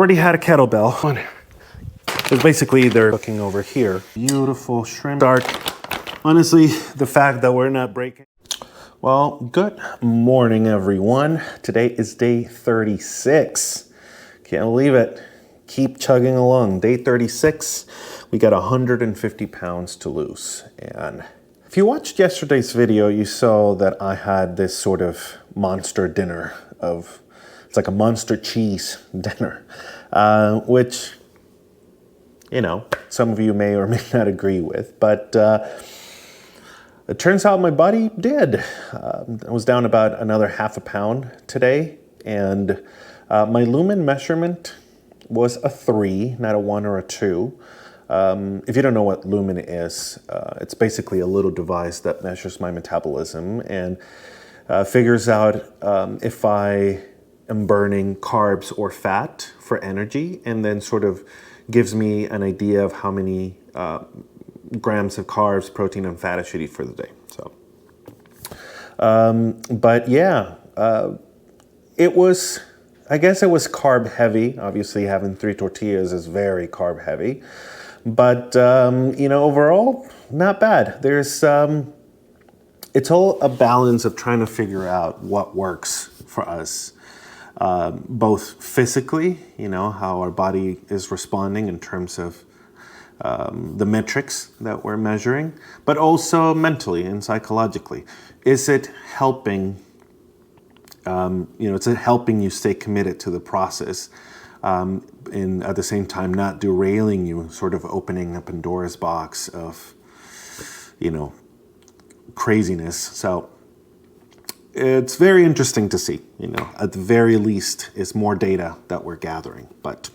Already had a kettlebell. It's basically they're cooking over here. Beautiful shrimp start. Honestly, the fact that we're not breaking. Well, good morning, everyone. Today is day 36. Can't believe it. Keep chugging along. Day 36. We got 150 pounds to lose. And if you watched yesterday's video, you saw that I had this sort of monster dinner of, it's like a monster cheese dinner, which, you know, some of you may or may not agree with, but it turns out my body did. I was down about another half a pound today, and my lumen measurement was a 3, not a 1 or a 2. If you don't know what lumen is, it's basically a little device that measures my metabolism and figures out if I am burning carbs or fat for energy, and then sort of gives me an idea of how many grams of carbs, protein, and fat I should eat for the day. So, but yeah, it was, I guess it was carb heavy. Obviously, having 3 tortillas is very carb heavy. But, you know, overall, not bad. There's, it's all a balance of trying to figure out what works for us, both physically, you know, how our body is responding in terms of the metrics that we're measuring, but also mentally and psychologically. Is it helping, you know, is it helping you stay committed to the process? And at the same time not derailing you, sort of opening up Pandora's box of, you know, craziness. So it's very interesting to see, you know, at the very least is more data that we're gathering. But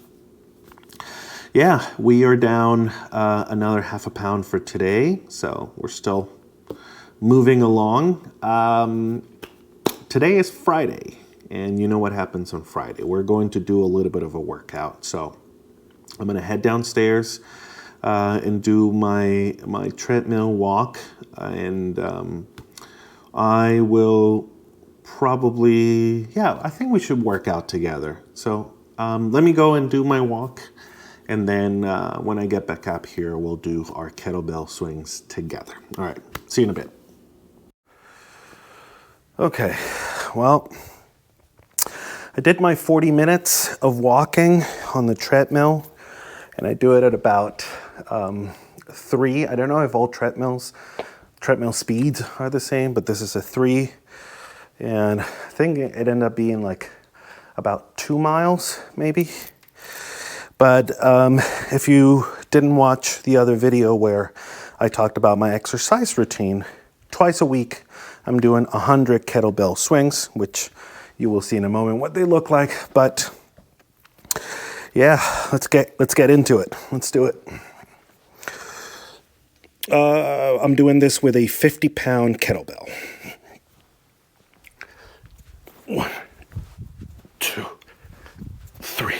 yeah, we are down another half a pound for today. So we're still moving along. Today is Friday. And you know what happens on Friday. We're going to do a little bit of a workout. So I'm going to head downstairs and do my treadmill walk. And I will probably, yeah, I think we should work out together. So let me go and do my walk. And then when I get back up here, we'll do our kettlebell swings together. All right, see you in a bit. Okay, well, I did my 40 minutes of walking on the treadmill, and I do it at about 3. I don't know if all treadmill speeds are the same, but this is a 3. And I think it ended up being like about 2 miles, maybe. But if you didn't watch the other video where I talked about my exercise routine, twice a week I'm doing 100 kettlebell swings, which you will see in a moment what they look like. But yeah, let's get into it. Let's do it. I'm doing this with a 50-pound kettlebell. 1, 2, 3,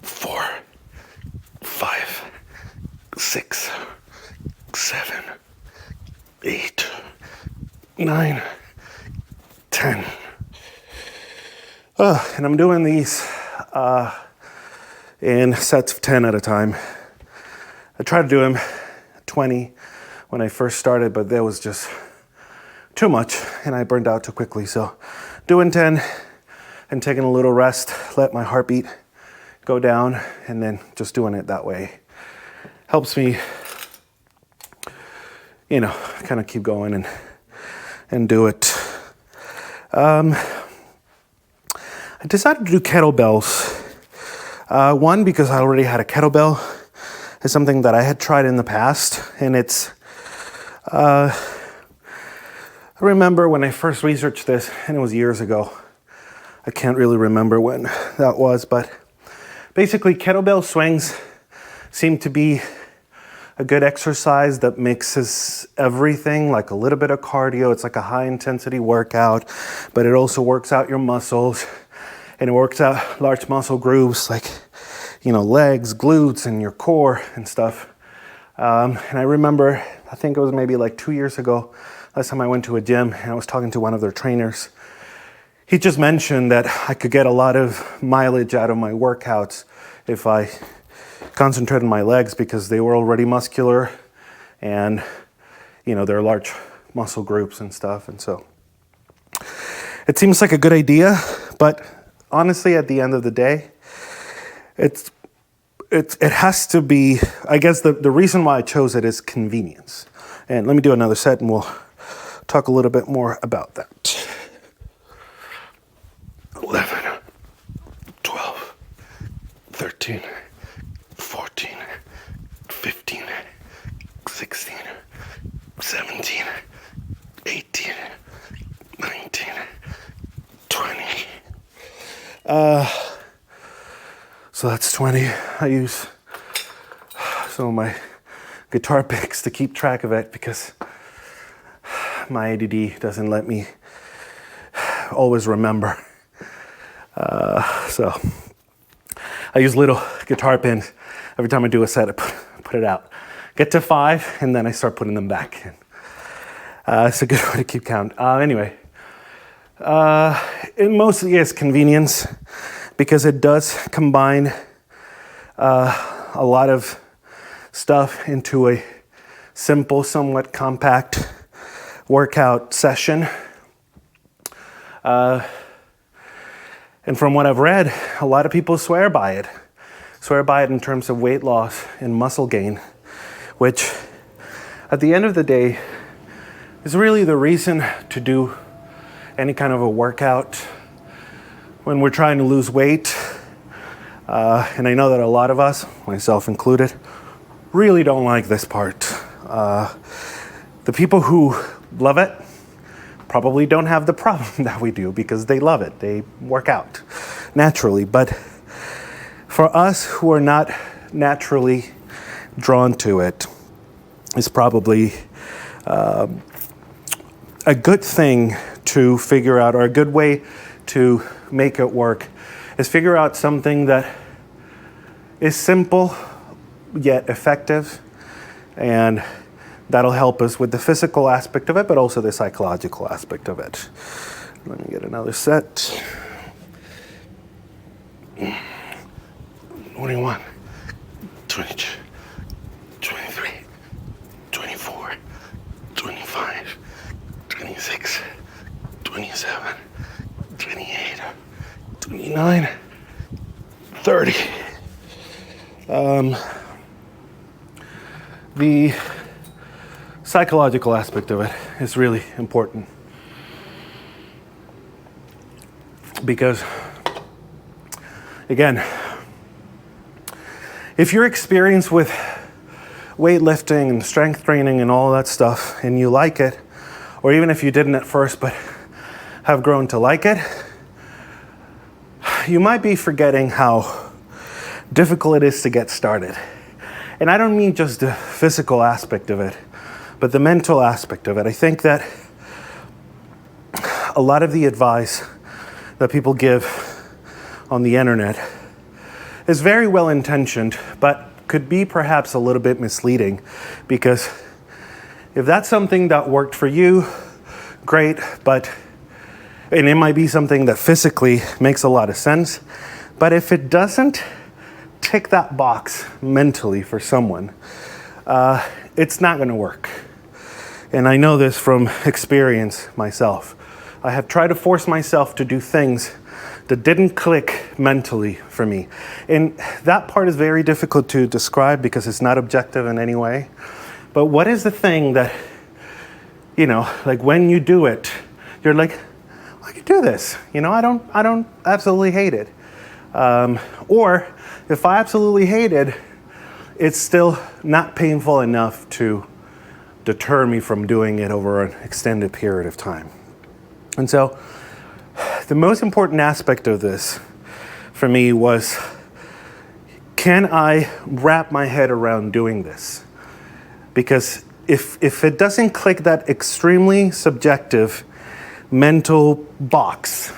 4, 5, 6, 7, 8, 9, 10. And I'm doing these in sets of 10 at a time. I tried to do them 20 when I first started, but there was just too much and I burned out too quickly. So doing 10 and taking a little rest, let my heartbeat go down, and then just doing it that way helps me, you know, kind of keep going and do it. I decided to do kettlebells. One, because I already had a kettlebell. It's something that I had tried in the past, and it's, I remember when I first researched this, and it was years ago. I can't really remember when that was, but basically kettlebell swings seem to be a good exercise that mixes everything, like a little bit of cardio. It's like a high intensity workout, but it also works out your muscles. And it works out large muscle groups like, you know, legs, glutes, and your core and stuff. And I remember, I think it was maybe like 2 years ago, last time I went to a gym and I was talking to one of their trainers. he just mentioned that I could get a lot of mileage out of my workouts if I concentrated on my legs because they were already muscular and, they're large muscle groups and stuff. And so it seems like a good idea, but honestly, at the end of the day, it has to be, I guess the reason why I chose it is convenience. And let me do another set and we'll talk a little bit more about that. 11, 12, 13, 14, 15, 16, 17, 18, 19, 20. So that's 20. I use some of my guitar picks to keep track of it because my ADD doesn't let me always remember. So I use little guitar pins every time I do a set. I put it out. Get to 5, and then I start putting them back in. It's a good way to keep count. Anyway, it mostly is convenience because it does combine a lot of stuff into a simple, somewhat compact workout session. And from what I've read, a lot of people swear by it in terms of weight loss and muscle gain, which at the end of the day is really the reason to do any kind of a workout when we're trying to lose weight. And I know that a lot of us, myself included, really don't like this part. The people who love it probably don't have the problem that we do because they love it. They work out naturally. But for us who are not naturally drawn to it, it's probably a good thing to figure out, or a good way to make it work, is figure out something that is simple yet effective, and that'll help us with the physical aspect of it, but also the psychological aspect of it. Let me get another set. 21, 22, 23, 24, 25, 26, 27, 28, 29, 30. The psychological aspect of it is really important because, again, if you're experienced with weightlifting and strength training and all that stuff and you like it, or even if you didn't at first but have grown to like it, you might be forgetting how difficult it is to get started. And I don't mean just the physical aspect of it, but the mental aspect of it. I think that a lot of the advice that people give on the internet is very well intentioned, but could be perhaps a little bit misleading, because if that's something that worked for you, great, and it might be something that physically makes a lot of sense, but if it doesn't tick that box mentally for someone, it's not going to work. And I know this from experience myself. I have tried to force myself to do things that didn't click mentally for me. And that part is very difficult to describe because it's not objective in any way. But what is the thing that, like when you do it, you're like, I can do this. I don't absolutely hate it. Or if I absolutely hate it, it's still not painful enough to deter me from doing it over an extended period of time. And so the most important aspect of this for me was, can I wrap my head around doing this? Because if it doesn't click that extremely subjective mental box,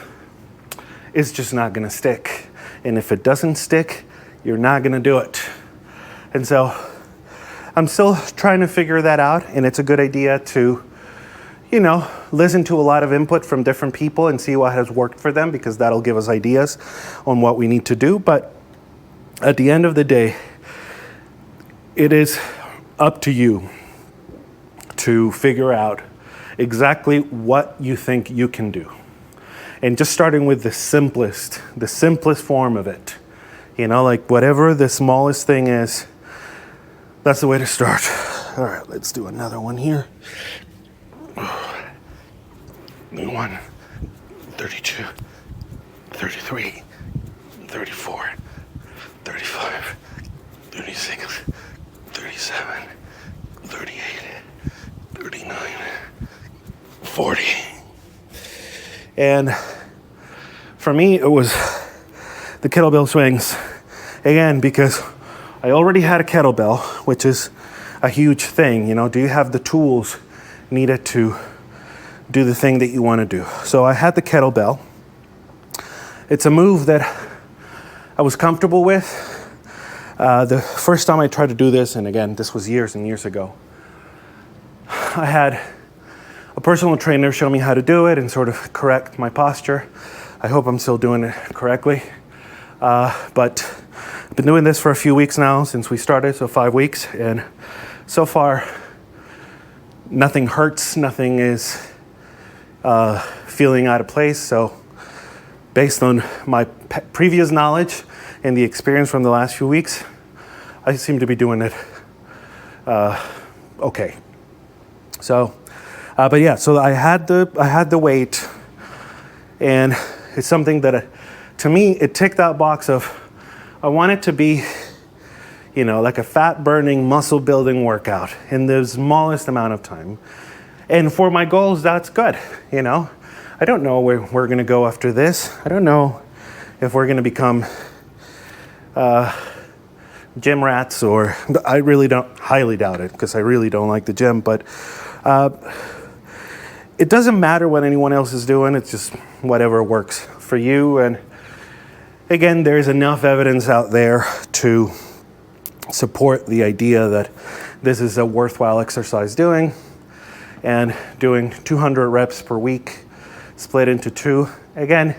it's just not going to stick. And if it doesn't stick, you're not going to do it. And so I'm still trying to figure that out, and it's a good idea to, you know, listen to a lot of input from different people and see what has worked for them, because that'll give us ideas on what we need to do. But at the end of the day, it is up to you to figure out exactly what you think you can do. And just starting with the simplest form of it. You know, like whatever the smallest thing is, that's the way to start. All right, let's do another one here. 31, 32, 33, 34, 35, 36, 37, 38, 39, 40. And for me, it was the kettlebell swings. Again, because I already had a kettlebell, which is a huge thing. You know, do you have the tools needed to do the thing that you want to do? So I had the kettlebell. It's a move that I was comfortable with. The first time I tried to do this, and again, this was years and years ago, I had a personal trainer show me how to do it and sort of correct my posture. I hope I'm still doing it correctly. But I've been doing this for a few weeks now since we started, so 5 weeks, and so far nothing hurts, nothing is feeling out of place. So based on my previous knowledge and the experience from the last few weeks, I seem to be doing it okay. So, but yeah, so I had the weight, and it's something that, to me, it ticked that box of, I want it to be, you know, like a fat-burning, muscle-building workout in the smallest amount of time. And for my goals, that's good, you know. I don't know where we're going to go after this. I don't know if we're going to become gym rats, or I really don't, highly doubt it, because I really don't like the gym. But it doesn't matter what anyone else is doing. It's just whatever works for you. And again, there's enough evidence out there to support the idea that this is a worthwhile exercise doing. And doing 200 reps per week split into 2. Again,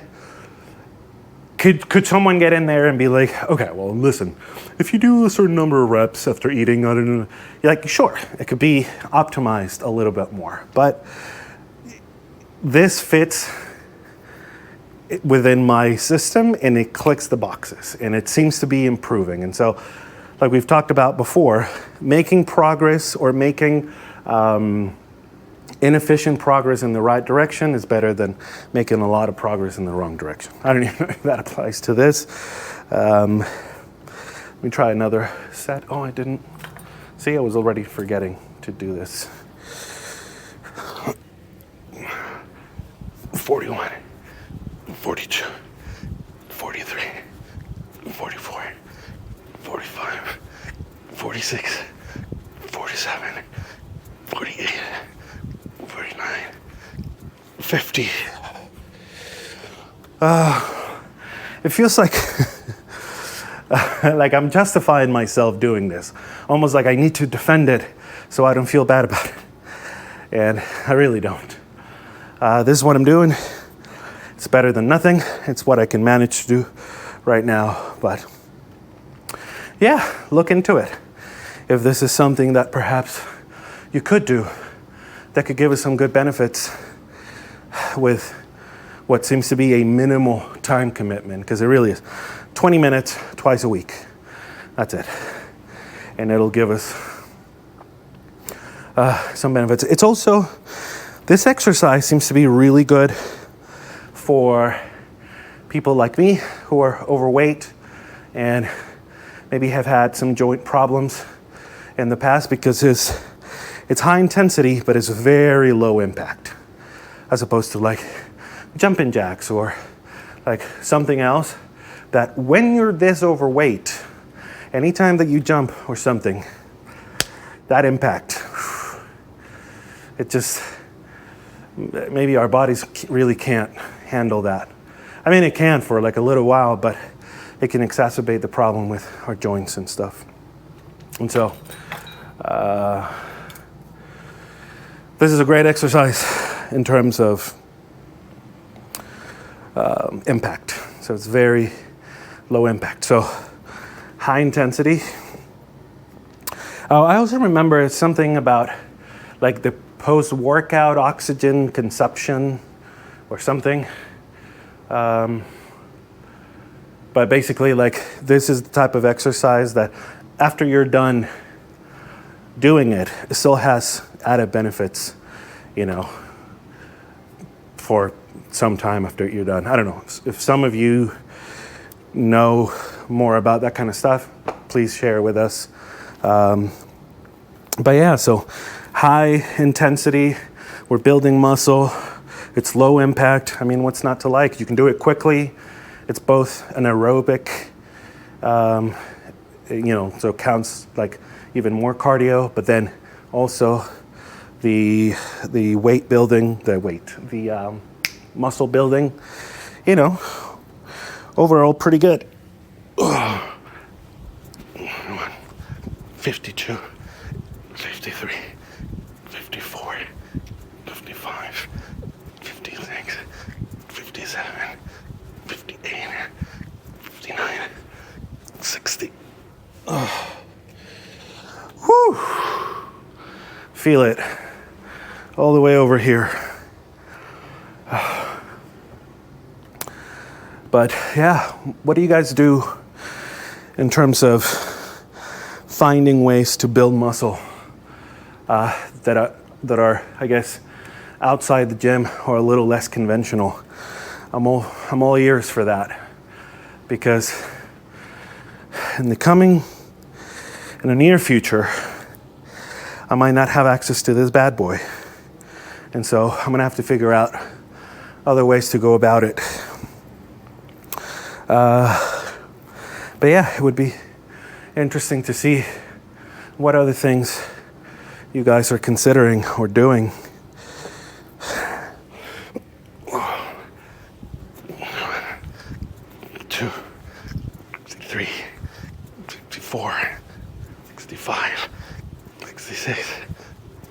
could someone get in there and be like, okay, well, listen, if you do a certain number of reps after eating, I don't know, you're like, sure, it could be optimized a little bit more. But this fits within my system, and it clicks the boxes, and it seems to be improving. And so, like we've talked about before, making progress or making inefficient progress in the right direction is better than making a lot of progress in the wrong direction. I don't even know if that applies to this. Let me try another set. Oh, I didn't. See, I was already forgetting to do this. 41, 42, 43, 44, 45, 46, 47, 48, 49, 50. It feels like like I'm justifying myself doing this. Almost like I need to defend it so I don't feel bad about it. And I really don't. This is what I'm doing. It's better than nothing. It's what I can manage to do right now. But yeah, look into it. If this is something that perhaps you could do, that could give us some good benefits with what seems to be a minimal time commitment, because it really is 20 minutes twice a week. That's it. And it'll give us some benefits. It's also, this exercise seems to be really good for people like me who are overweight and maybe have had some joint problems in the past, because it's high intensity, but it's very low impact, as opposed to like jumping jacks or like something else that when you're this overweight, anytime that you jump or something, that impact, it just, maybe our bodies really can't handle that. I mean, it can for like a little while, but it can exacerbate the problem with our joints and stuff. And so, This is a great exercise in terms of impact. So it's very low impact. So high intensity. I also remember something about like the post-workout oxygen consumption or something. But basically, like, this is the type of exercise that after you're done doing it, it still has added benefits, you know, for some time after you're done. I don't know. If some of you know more about that kind of stuff, please share with us. But yeah, so high intensity, we're building muscle. It's low impact. I mean, what's not to like? You can do it quickly. It's both an aerobic, you know, so it counts like even more cardio, but then also the weight building, the muscle building, you know, overall pretty good. 52, 53, 54, 55, 56, 57, 58, 59, 60. Oh. Whew. Feel it all the way over here. But yeah, what do you guys do in terms of finding ways to build muscle that are, I guess, outside the gym or a little less conventional? I'm all ears for that, because in the near future, I might not have access to this bad boy, and so I'm gonna have to figure out other ways to go about it. But yeah, it would be interesting to see what other things you guys are considering or doing. Two, 63, 64, 65, 66,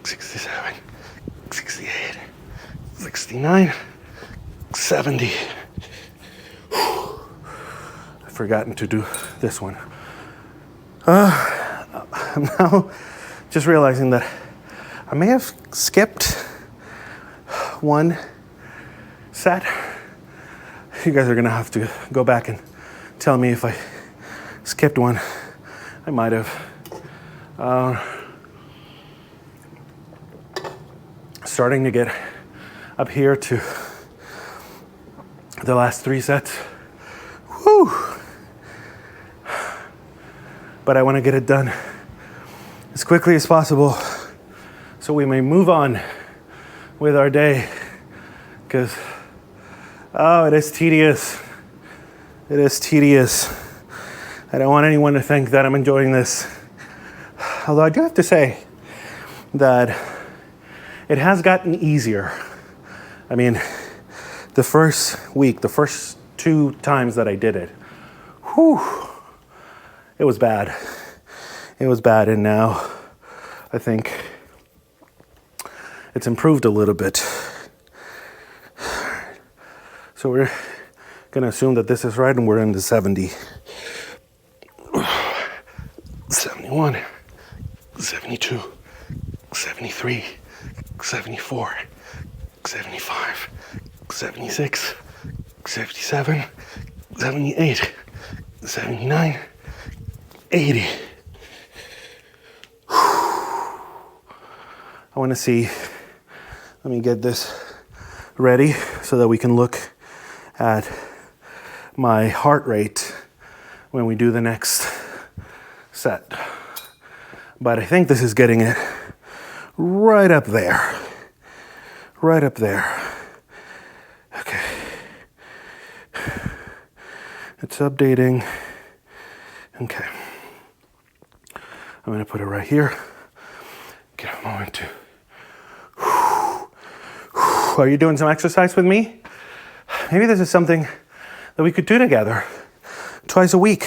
67, 68, 69, 70. I've forgotten to do this one. I'm now just realizing that I may have skipped one set. You guys are gonna have to go back and tell me if I skipped one. I might have. Starting to get up here to the last 3 sets. Whew. But I want to get it done as quickly as possible so we may move on with our day, because it is tedious. It is tedious. I don't want anyone to think that I'm enjoying this. Although I do have to say that it has gotten easier. I mean, the first week, the first 2 times that I did it, whew, it was bad. It was bad, and now I think it's improved a little bit. So we're gonna assume that this is right, and we're in the 70. 71, 72, 73, 74, 75, 76, 77, 78, 79, 80. I want to see, let me get this ready so that we can look at my heart rate when we do the next set. But I think this is getting it right up there. Right up there. Okay. It's updating. Okay. I'm going to put it right here. Get a moment to. Are you doing some exercise with me? Maybe this is something that we could do together. Twice a week,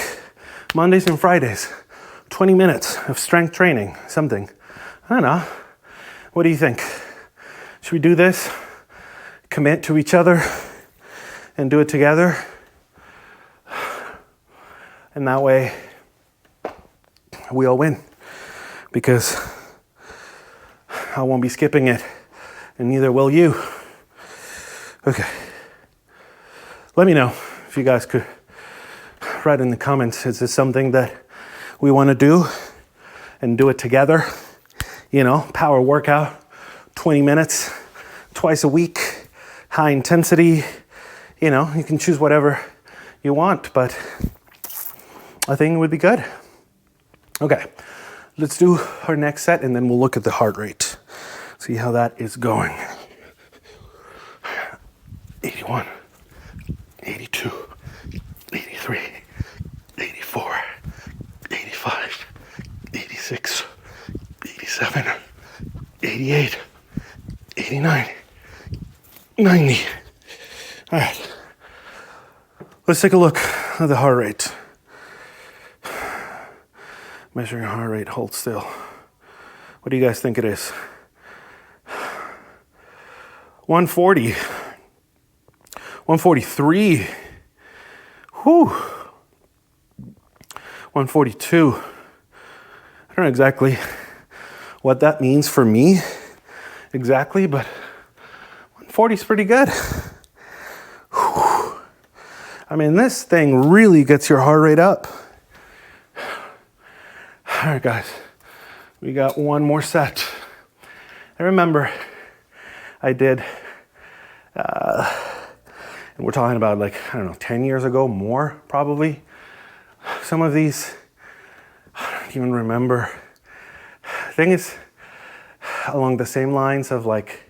Mondays and Fridays. 20 minutes of strength training, something. I don't know. What do you think? Should we do this? Commit to each other and do it together? And that way, we all win. Because I won't be skipping it, and neither will you. Okay. Let me know if you guys could write in the comments, is this something that we want to do and do it together? You know, power workout, 20 minutes, twice a week, high intensity. You know, you can choose whatever you want, but I think it would be good. Okay, let's do our next set and then we'll look at the heart rate. See how that is going. 81, 82, 83, 84, 85, 86, 87, 88, 89, 90. All right, let's take a look at the heart rate. Measuring heart rate, hold still. What do you guys think it is? 140. 143. Whew. 142. I don't know exactly what that means for me exactly, but 140 is pretty good. Whew. I mean, this thing really gets your heart rate up. All right, guys, we got one more set. I remember I did, and we're talking about like, I don't know, 10 years ago, more probably. Some of these, I don't even remember. Thing is, along the same lines of like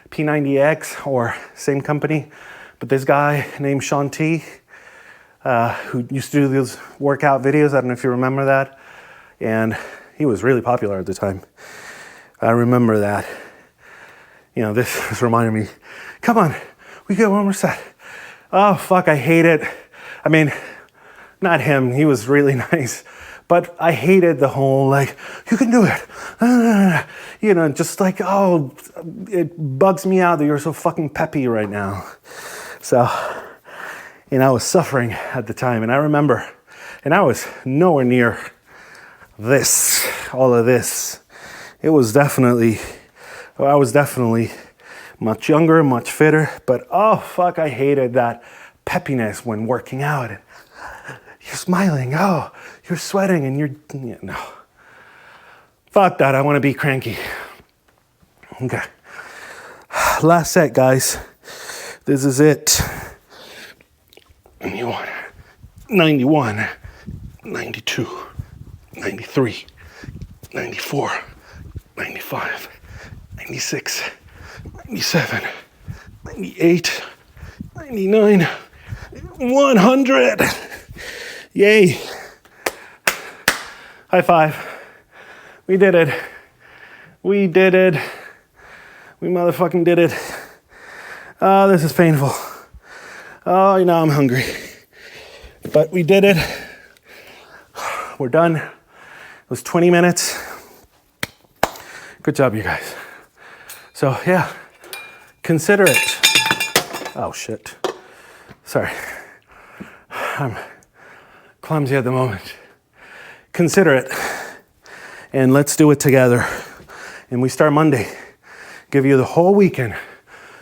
P90X or same company, but this guy named Shaun T, who used to do those workout videos, I don't know if you remember that. And he was really popular at the time. I remember that. You know, this reminded me, come on, we get one more set. Oh, fuck, I hate it. I mean, not him, he was really nice. But I hated the whole, like, you can do it. You know, just like, oh, it bugs me out that you're so fucking peppy right now. So, you know, I was suffering at the time. And I remember, and I was nowhere near this, all of this. It was definitely, I was definitely much younger, much fitter, but oh fuck, I hated that peppiness when working out. And you're smiling, oh, you're sweating and you know. Fuck that, I want to be cranky. Okay. Last set, guys. This is it. 91, 92. 93, 94, 95, 96, 97, 98, 99, 100. Yay. High five. We did it. We did it. We motherfucking did it. Oh, this is painful. Oh, now I'm hungry. But we did it. We're done. It was 20 minutes. Good job, you guys. So, yeah, consider it. Oh, shit. Sorry. I'm clumsy at the moment. Consider it. And let's do it together. And we start Monday. Give you the whole weekend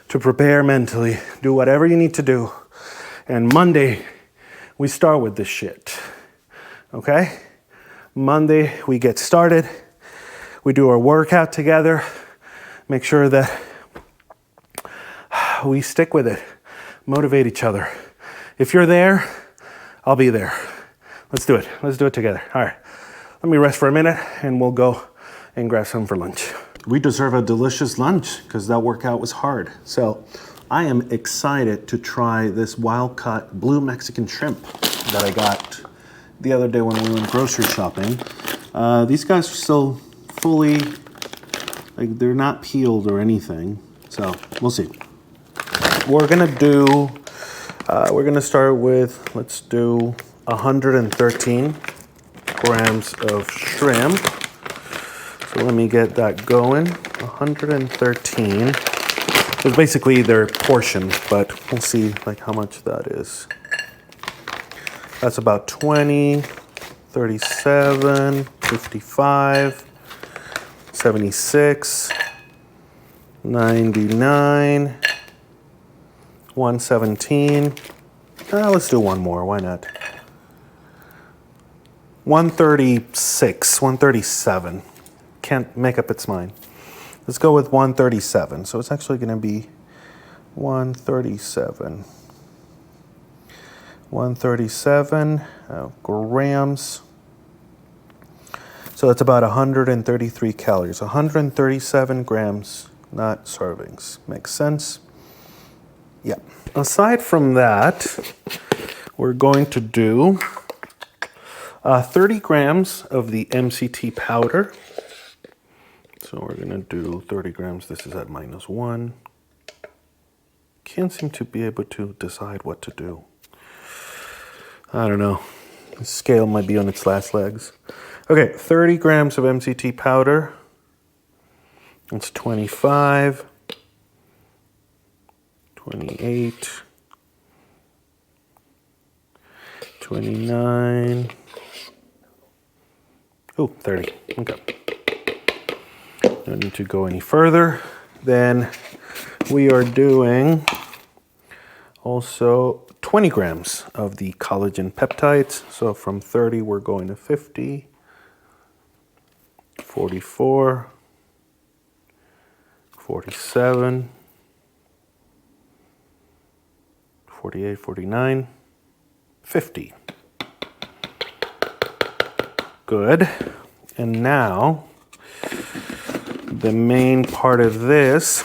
to prepare mentally. Do whatever you need to do. And Monday, we start with this shit. Okay? Monday, we get started. We do our workout together. Make sure that we stick with it. Motivate each other. If you're there, I'll be there. Let's do it. Let's do it together. All right. Let me rest for a minute and we'll go and grab some for lunch. We deserve a delicious lunch because that workout was hard. So I am excited to try this wild caught blue Mexican shrimp that I got the other day when we went grocery shopping. These guys are still fully, like they're not peeled or anything. So we'll see. We're gonna start with, let's do 113 grams of shrimp. So let me get that going. 113. It's basically their portion, but we'll see like how much that is. That's about 20, 37, 55, 76, 99, 117. Let's do one more, why not? 136, 137. Can't make up its mind. Let's go with 137. So it's actually going to be 137. 137 grams. So that's about 133 calories. 137 grams, not servings. Makes sense? Yeah. Aside from that, we're going to do 30 grams of the MCT powder. So we're going to do 30 grams. This is at -1. Can't seem to be able to decide what to do. I don't know. The scale might be on its last legs. Okay, 30 grams of MCT powder. That's 25, 28, 29. Oh, 30. Okay. Don't need to go any further. Then we are doing also 20 grams of the collagen peptides. So from 30, we're going to 50, 44, 47, 48, 49, 50. Good. And now, the main part of this,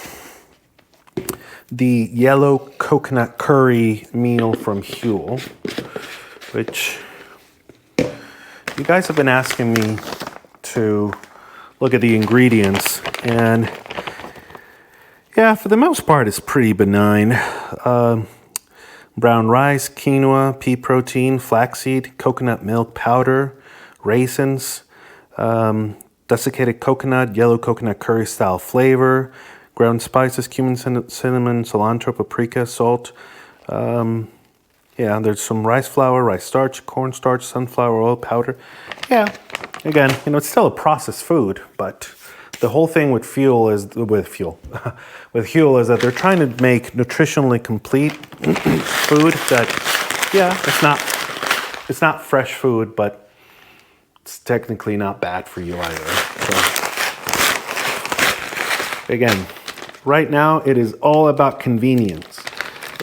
the yellow coconut curry meal from Huel, which you guys have been asking me to look at the ingredients, and yeah, for the most part, it's pretty benign. Brown rice, quinoa, pea protein, flaxseed, coconut milk powder, raisins, desiccated coconut, yellow coconut curry style flavor, ground spices, cumin, cinnamon, cilantro, paprika, salt. Yeah, there's some rice flour, rice starch, cornstarch, sunflower oil powder. Yeah, again, it's still a processed food, but the whole thing with Huel is that they're trying to make nutritionally complete food that, yeah, it's not fresh food, but it's technically not bad for you either. So, again, right now it is all about convenience.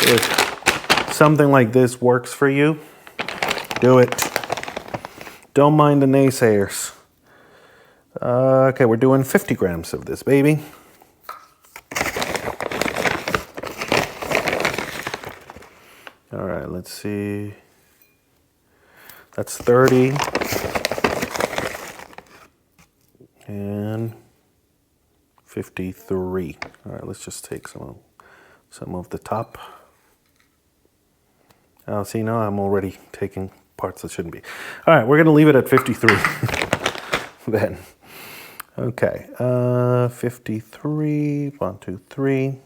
If something like this works for you, do it. Don't mind the naysayers. Okay, we're doing 50 grams of this, baby. All right, let's see. That's 30. And 53. All right, let's just take some of the top. Oh, see, now I'm already taking parts that shouldn't be. All right, we're going to leave it at 53 then. Okay, 53, 1, 2, 3,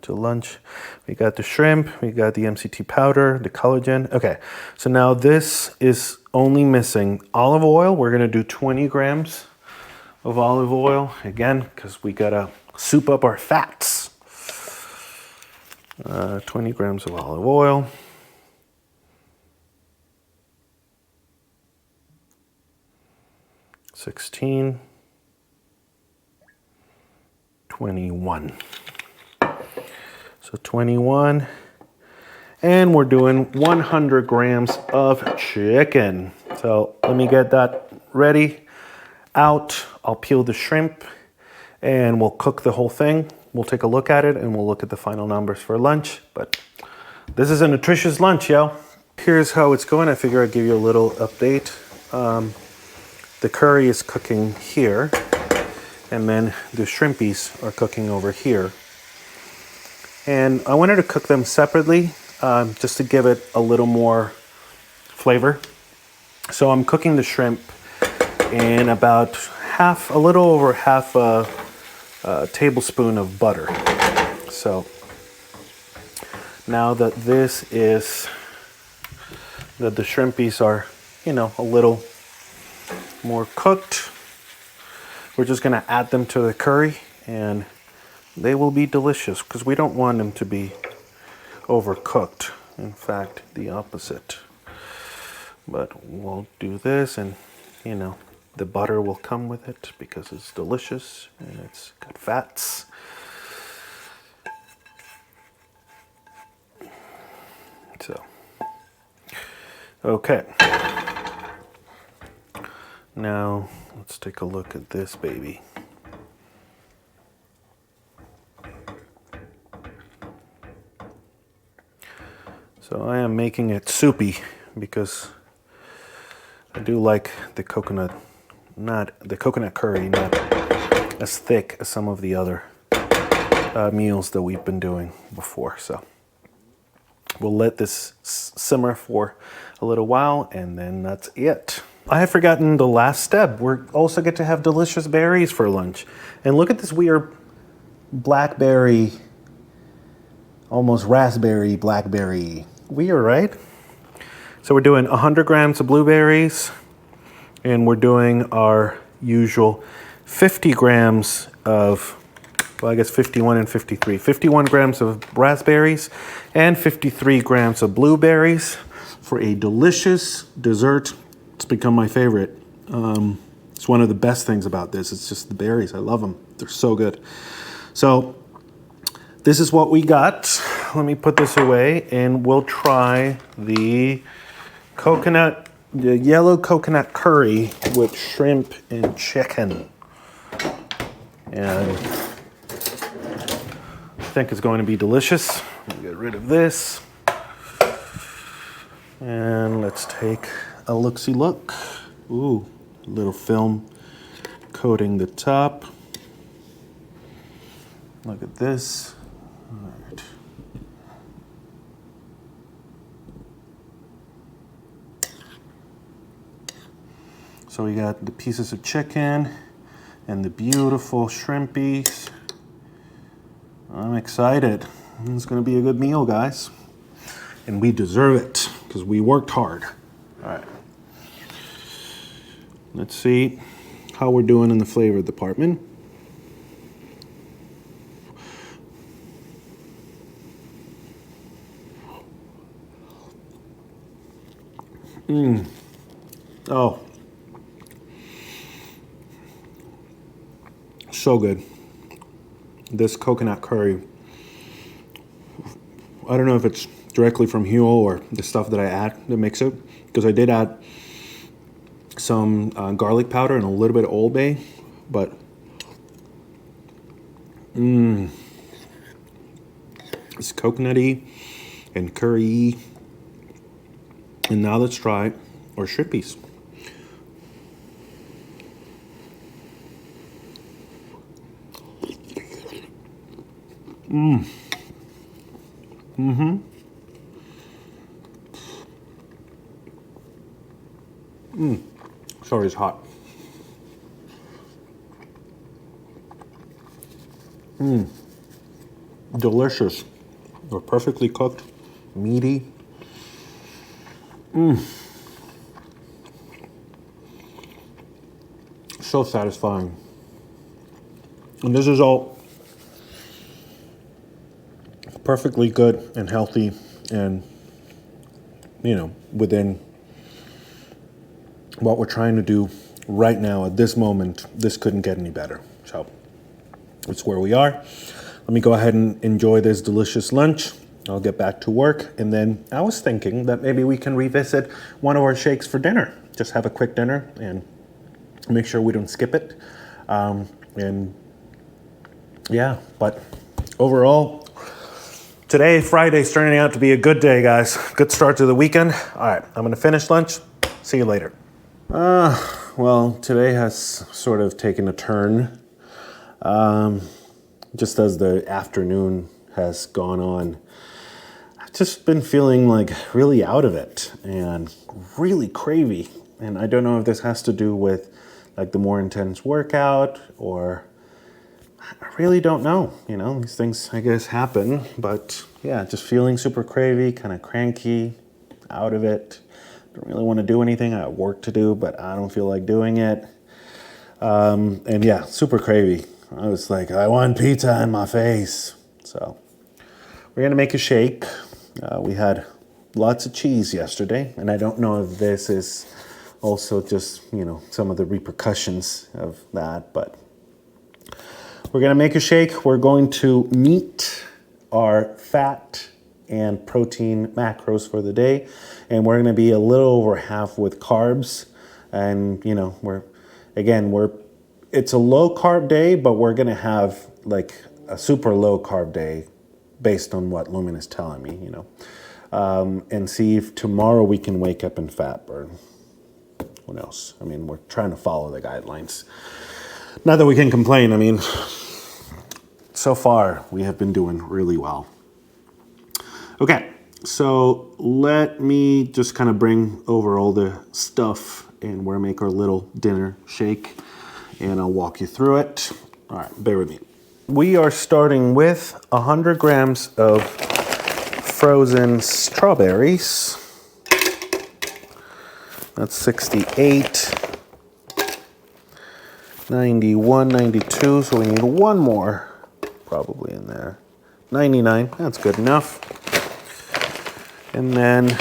to lunch. We got the shrimp, we got the MCT powder, the collagen. Okay, so now this is only missing olive oil. We're gonna do 20 grams of olive oil, again, because we gotta soup up our fats. 20 grams of olive oil. $16. 21. So 21. And we're doing 100 grams of chicken. So let me get that ready. Out, I'll peel the shrimp and we'll cook the whole thing. We'll take a look at it and we'll look at the final numbers for lunch. But this is a nutritious lunch, yo. Here's how it's going. I figure I'd give you a little update. The curry is cooking here. And then the shrimpies are cooking over here. And I wanted to cook them separately just to give it a little more flavor. So I'm cooking the shrimp in about a little over half a tablespoon of butter. So now that this is, that the shrimpies are, you know, a little more cooked, we're just gonna add them to the curry and they will be delicious because we don't want them to be overcooked. In fact, the opposite. But we'll do this, and you know, the butter will come with it because it's delicious and it's got fats. So, okay. Now, let's take a look at this baby. So I am making it soupy because I do like the coconut curry, not as thick as some of the other meals that we've been doing before. So we'll let this simmer for a little while, and then that's it. I have forgotten the last step. We're also get to have delicious berries for lunch. And look at this weird blackberry, almost raspberry, blackberry. Weird, right? So we're doing 100 grams of blueberries, and we're doing our usual 50 grams of, well, I guess 51 and 53. 51 grams of raspberries and 53 grams of blueberries for a delicious dessert. It's become my favorite. It's one of the best things about this. It's just the berries. I love them. They're so good. So this is what we got. Let me put this away, and we'll try the yellow coconut curry with shrimp and chicken. And I think it's going to be delicious. Let me get rid of this. And let's take a look-see look. Ooh, a little film coating the top. Look at this. All right. So we got the pieces of chicken and the beautiful shrimpies. I'm excited. It's gonna be a good meal, guys. And we deserve it because we worked hard. All right. Let's see how we're doing in the flavor department. Oh. So good. This coconut curry. I don't know if it's directly from Huel or the stuff that I add that makes it, because I did add some garlic powder and a little bit of Old Bay, but it's coconutty and curry. And now let's try our shrimpies. Sorry, it's hot. Delicious. They're perfectly cooked, meaty. So satisfying. And this is all perfectly good and healthy, and you know, within what we're trying to do right now at this moment. This couldn't get any better. So it's where we are. Let me go ahead and enjoy this delicious lunch. I'll get back to work, and then I was thinking that maybe we can revisit one of our shakes for dinner. Just have a quick dinner and make sure we don't skip it. And yeah, but overall, today, Friday, is turning out to be a good day, guys. Good start to the weekend. All right, I'm gonna finish lunch. See you later. Well, today has sort of taken a turn. Just as the afternoon has gone on, I've just been feeling like really out of it and really cravey. And I don't know if this has to do with like the more intense workout or I really don't know. You know, these things, I guess, happen. But yeah, just feeling super cravey, kind of cranky, out of it. Don't really want to do anything. I have work to do, but I don't feel like doing it. And yeah, super cravey. I was like, I want pizza in my face. So we're going to make a shake. We had lots of cheese yesterday, and I don't know if this is also just, you know, some of the repercussions of that, but we're going to make a shake. We're going to meet our fat and protein macros for the day, and we're going to be a little over half with carbs. And you know, it's a low carb day, but we're going to have like a super low carb day based on what Lumen is telling me, you know, and see if tomorrow we can wake up and fat burn. Who knows? I mean, we're trying to follow the guidelines. Not that we can complain. I mean, so far we have been doing really well. Okay, so let me just kind of bring over all the stuff and we're gonna make our little dinner shake, and I'll walk you through it. All right, bear with me. We are starting with 100 grams of frozen strawberries. That's 68, 91, 92, so we need one more probably in there. 99, that's good enough. And then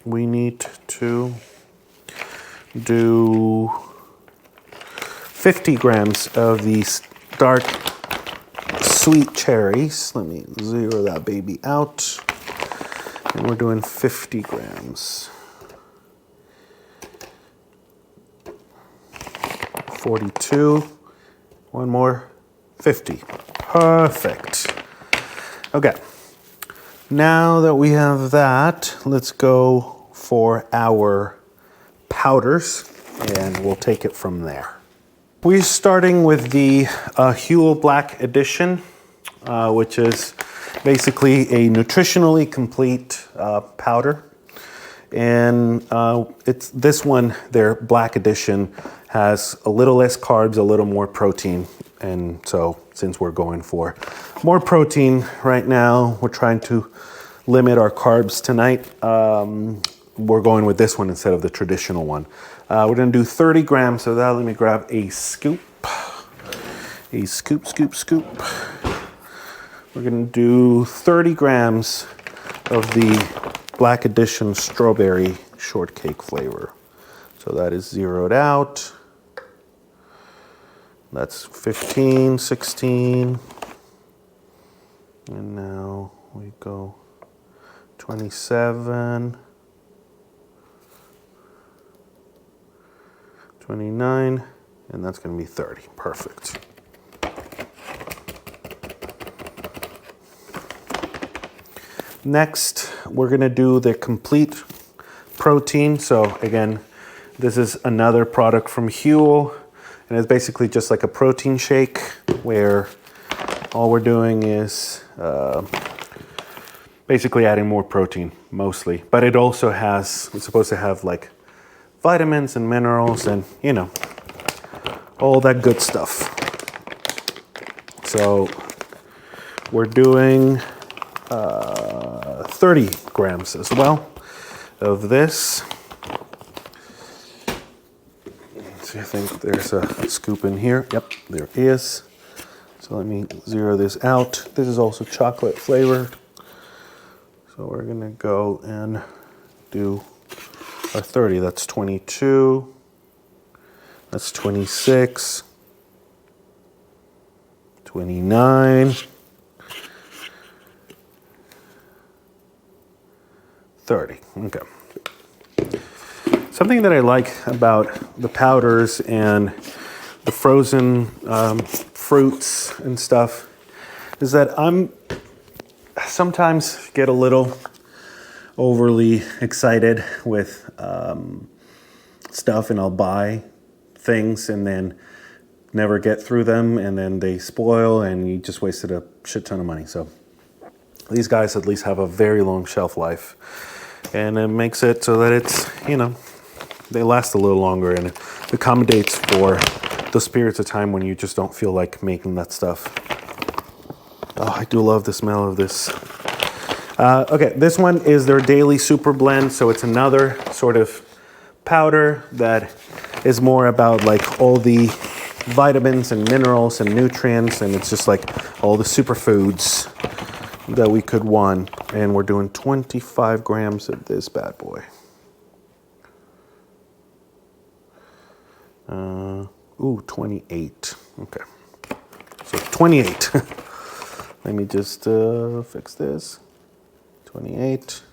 we need to do 50 grams of these dark sweet cherries. Let me zero that baby out. And we're doing 50 grams. 42, one more, 50. Perfect. Okay, now that we have that, let's go for our powders and we'll take it from there. We're starting with the Huel Black Edition, which is basically a nutritionally complete powder. And it's this one, their Black Edition, has a little less carbs, a little more protein. And so since we're going for more protein right now, we're trying to limit our carbs tonight. We're going with this one instead of the traditional one. We're gonna do 30 grams of that. Let me grab a scoop. A scoop, scoop, scoop. We're gonna do 30 grams of the Black Edition strawberry shortcake flavor. So that is zeroed out. That's 15, 16. And now we go 27, 29, and that's gonna be 30. Perfect. Next, we're gonna do the complete protein. So again, this is another product from Huel, and it's basically just like a protein shake where all we're doing is basically adding more protein, mostly. But it also has, it's supposed to have like vitamins and minerals and, you know, all that good stuff. So we're doing 30 grams as well of this. So I think there's a scoop in here. Yep, there is. So let me zero this out. This is also chocolate flavored. So we're gonna go and do our 30. That's 22. That's 26. 29. 30. Okay. Something that I like about the powders and the frozen fruits and stuff is that I'm sometimes get a little overly excited with stuff, and I'll buy things and then never get through them, and then they spoil and you just wasted a shit ton of money. So these guys at least have a very long shelf life, and it makes it so that it's, you know, they last a little longer and it accommodates for those periods of time when you just don't feel like making that stuff. Oh, I do love the smell of this. Okay, this one is their Daily Super Blend. So it's another sort of powder that is more about like all the vitamins and minerals and nutrients, and it's just like all the superfoods that we could want. And we're doing 25 grams of this bad boy. Ooh, 28. Okay, so 28. Let me just fix this. 28.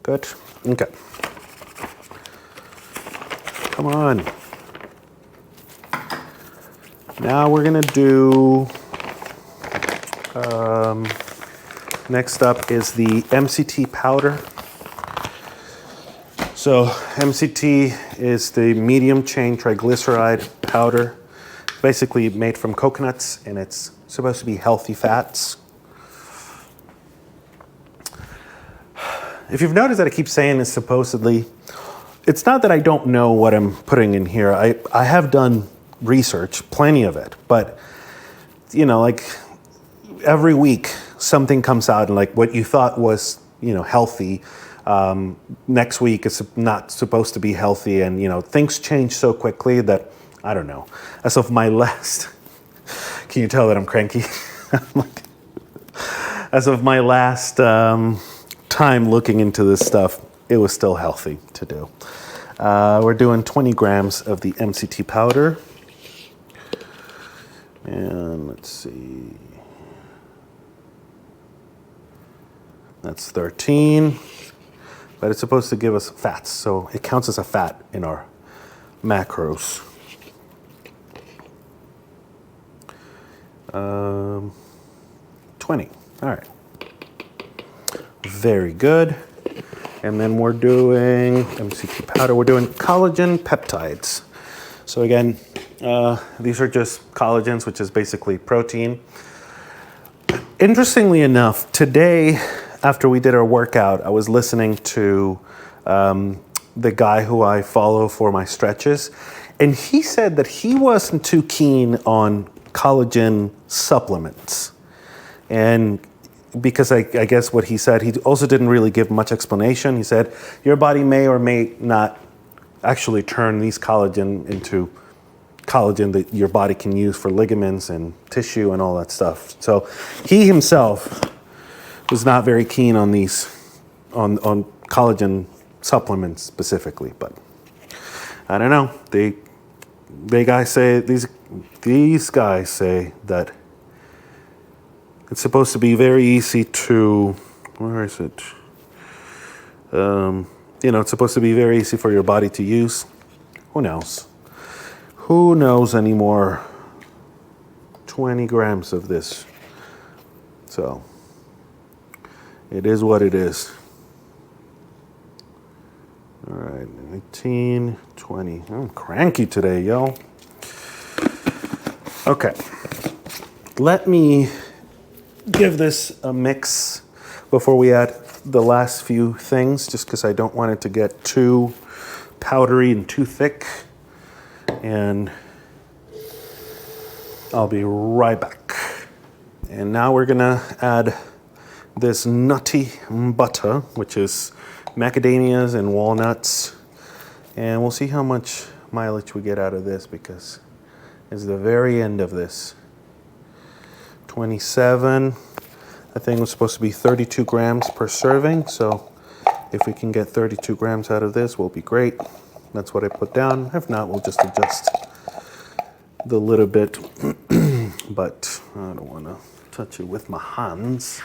Good. Okay. Come on. Now we're gonna do, next up is the MCT powder. So MCT is the medium chain triglyceride powder, basically made from coconuts, and it's supposed to be healthy fats. If you've noticed that I keep saying this supposedly, it's not that I don't know what I'm putting in here. I have done research, plenty of it, but you know, like every week something comes out and like what you thought was, you know, healthy, next week it's not supposed to be healthy, and you know, things change so quickly that I don't know. As of my last, can you tell that I'm cranky? As of my last time looking into this stuff, it was still healthy to do. We're doing 20 grams of the MCT powder. And let's see. That's 13. But it's supposed to give us fats, so it counts as a fat in our macros. 20. All right. Very good. And then we're doing MCT powder. We're doing collagen peptides. So again, these are just collagens, which is basically protein. Interestingly enough, today, after we did our workout, I was listening to the guy who I follow for my stretches, and he said that he wasn't too keen on collagen supplements. And because I guess what he said, he also didn't really give much explanation. He said, your body may or may not actually turn these collagen into collagen that your body can use for ligaments and tissue and all that stuff. So he himself was not very keen on these, on collagen supplements specifically, but I don't know. These guys say that it's supposed to be very easy to, where is it? You know, it's supposed to be very easy for your body to use. Who knows? Who knows anymore? 20 grams of this. So, it is what it is. All right, 19, 20. I'm cranky today, yo. Okay. Let me give this a mix before we add the last few things, just because I don't want it to get too powdery and too thick. And I'll be right back. And now we're gonna add this nutty butter, which is macadamias and walnuts. And we'll see how much mileage we get out of this, because it's the very end of this. 27, I think it was supposed to be 32 grams per serving. So if we can get 32 grams out of this, will be great. That's what I put down. If not, we'll just adjust the little bit. But I don't want to touch it with my hands.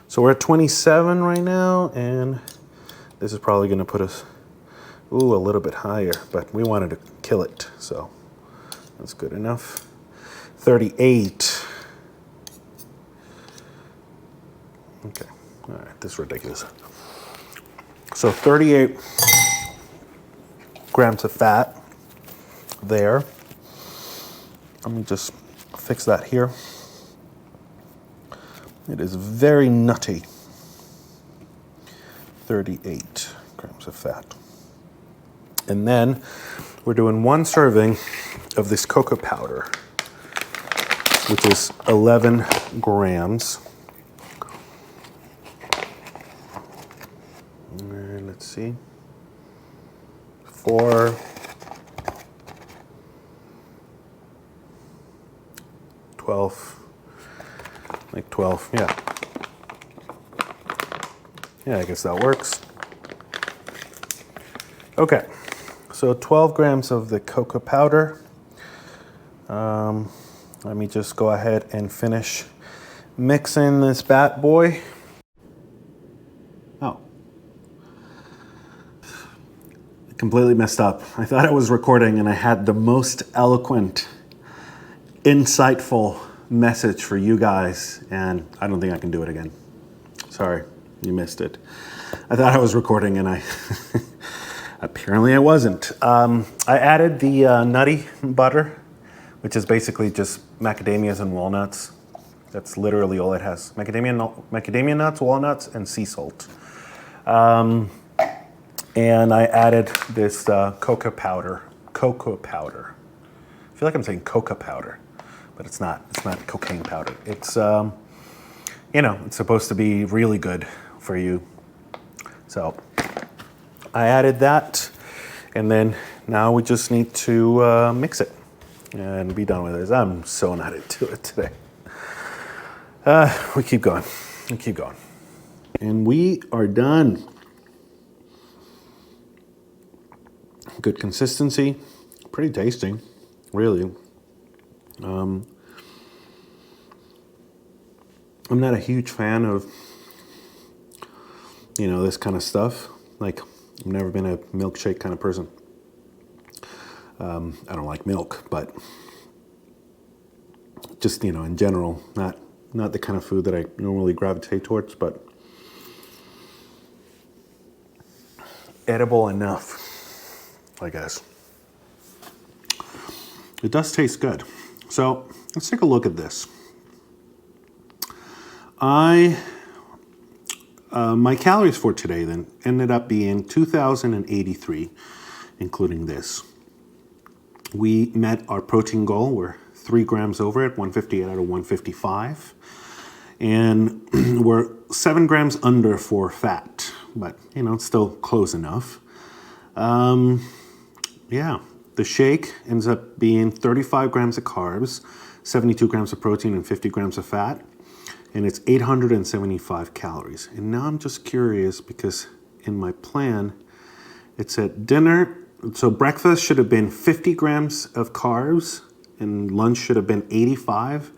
So we're at 27 right now, and this is probably going to put us, a little bit higher, but we wanted to kill it, so that's good enough. 38. Okay, all right, this is ridiculous. So 38 grams of fat there. Let me just fix that here. It is very nutty. 38 grams of fat. And then we're doing 1 serving of this cocoa powder, which is 11 grams. And let's see. 4, 12, like 12, yeah. Yeah, I guess that works. Okay, so 12 grams of the cocoa powder. Let me just go ahead and finish mixing this bad boy. Oh. I completely messed up. I thought I was recording and I had the most eloquent, insightful message for you guys, and I don't think I can do it again. Sorry, you missed it. I thought I was recording and I apparently I wasn't. I added the nutty butter, which is basically just macadamias and walnuts. That's literally all it has. Macadamia nuts, walnuts, and sea salt. And I added this cocoa powder. Cocoa powder. I feel like I'm saying coca powder, but it's not. It's not cocaine powder. It's, you know, it's supposed to be really good for you. So I added that, and then now we just need to mix it and be done with it. I'm so not into it today. We keep going. We keep going. And we are done. Good consistency. Pretty tasty, really. I'm not a huge fan of, you know, this kind of stuff. Like, I've never been a milkshake kind of person. I don't like milk, but just, you know, in general, not the kind of food that I normally gravitate towards, but edible enough, I guess. It does taste good. So let's take a look at this. My calories for today then ended up being 2,083, including this. We met our protein goal. We're 3 grams over at 158 out of 155. And we're 7 grams under for fat, but, you know, it's still close enough. Yeah, the shake ends up being 35 grams of carbs, 72 grams of protein, and 50 grams of fat. And it's 875 calories. And now I'm just curious because in my plan, it said dinner. So breakfast should have been 50 grams of carbs and lunch should have been 85,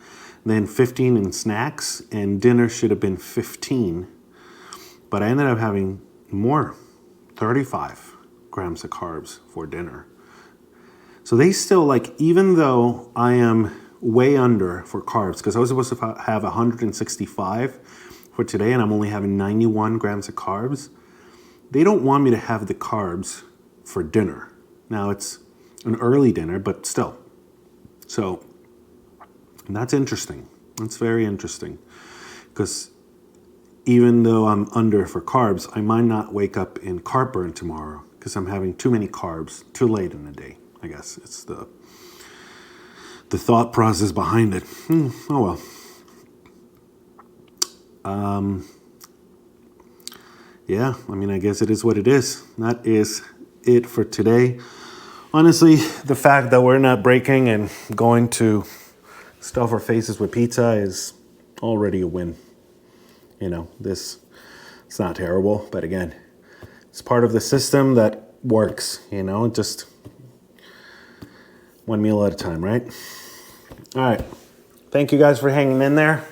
then 15 in snacks, and dinner should have been 15. But I ended up having more, 35 grams of carbs for dinner. So they still, like, even though I am way under for carbs, because I was supposed to have 165 for today and I'm only having 91 grams of carbs, they don't want me to have the carbs for dinner. Now it's an early dinner, but still. So that's interesting. That's very interesting, because even though I'm under for carbs, I might not wake up in carb burn tomorrow because I'm having too many carbs too late in the day. I guess it's the thought process behind it. Oh well. Yeah, I mean, I guess it is what it is. That is it for today. Honestly, the fact that we're not breaking and going to stuff our faces with pizza is already a win. You know, it's not terrible, but again, it's part of the system that works, you know, just one meal at a time, right? All right. Thank you guys for hanging in there.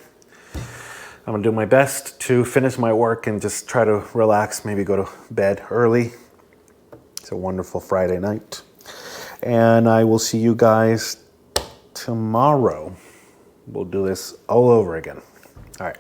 I'm gonna do my best to finish my work and just try to relax, maybe go to bed early. It's a wonderful Friday night. And I will see you guys tomorrow. We'll do this all over again. All right.